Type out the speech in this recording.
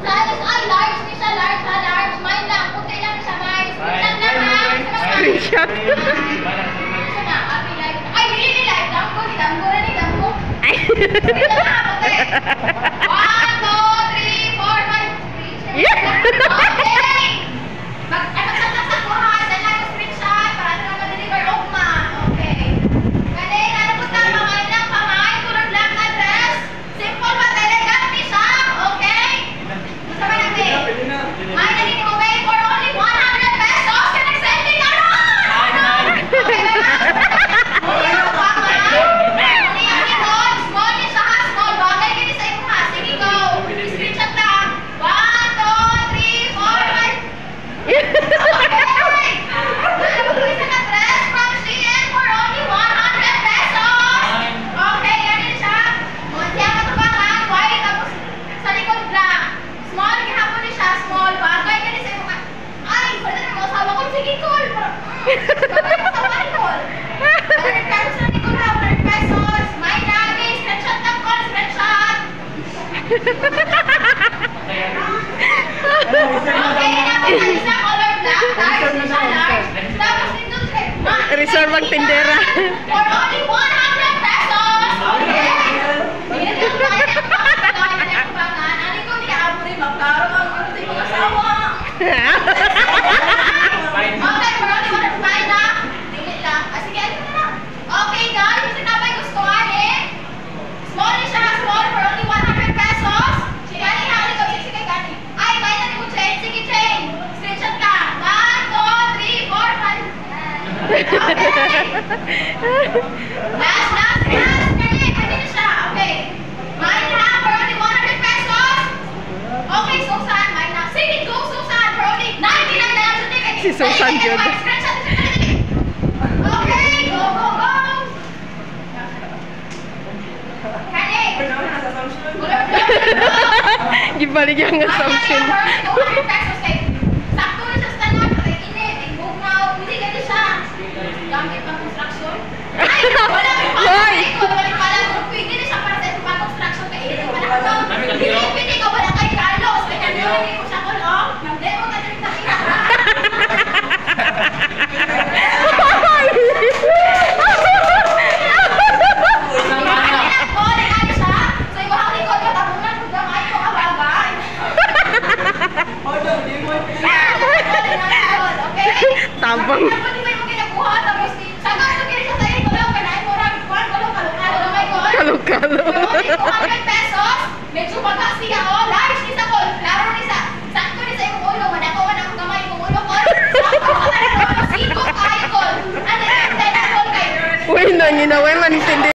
Size ay large ni siya, large ha, large. Mine lang, kung kailangan siya, mine. Screenshot lang ha. Screenshot. Gusto na, happy life. Ay, really life. Damgo na ni damgo. Screenshot lang ha, puti. 1, 2, 3, 4, 5. Screenshot. Okay. Mag-saksak ko ha. Dahil lang yung screenshot para na mag-deliver ugma. Okay. Galing, ano po tayo, pamay lang, pamay. Tulog lang address. Simple but elegant ni siya. Okay? Gusto ba natin? May naging away for only 100 pesos. Can I send it around? Okay, bye-bye. Okay, pa ma. Hindi yung ikon. Small ni siya ha. Small. Bagay ka sa iyo ha. Sige, go. Screenshot lang. 1, 2, 3, 4, 5. Okay. Isang address from CN for only 100 pesos. Okay, yan din siya. Siya katubangan, white, tapos sa likod black. Small, gihapon ni siya, small. Bagay ka din sa iyo. Ay, pwede na mo asawa ko. Sige, call. Bagay mo asawa ni call. 100 pesos na ni call ha, 100 pesos. May lagi, screenshot ng call, screenshot. Okay, natin sa color black. Large ni siya, large. Tapos nito, Reserve ang tindera. for only 100 pesos. Okay. Hindi ko kaya ng bangan. Ani ko ni amo rin magklaro ang mga mga asawa. Okay, for only 100 pesos na. Dili lang. Sige, ano na lang. Okay, guys. Kasi nabay gustuhan eh. Small ni siya. Small for only 100 pesos. Sige, ani ha. Ani ko. Sige, gani. Ay, may na ni mo chain. Sige, chain. Screenshot ka. 1, 2, 3, 4, 5. Okay. Last. Pwede na siya. Okay. Mine ha, for only 100 pesos. Okay, Susan. Mine na. Sige, go, Susan. For only 99 na lang. Si Susan yun. Okay, go. Kani. Gibalik yung assumption. 200 pesos kay sakto na sa stand-up. Kay init. Ay, bugnaw. Hindi gani siya. Gamit pang construction. Ay, wala may pang-construction. Wala pala. Pwede na siya para sa pang-construction. Kaya init pa na ako. Pwede ka wala kay Carlos. Kaya Carlos, hindi ko siya kulong. Nag-demo ka na rin sa kina. Tabang. Kalo-kalo. 200 pesos. Medyo bagas siya o. Large ni sa call. Klaro ni sa. Sakto ni sa imong ulo. Manako ako kamay imong ulo call. Sakto ka na rin. Sikot ay call. Ano yung call kayo? Uy, nanginaweman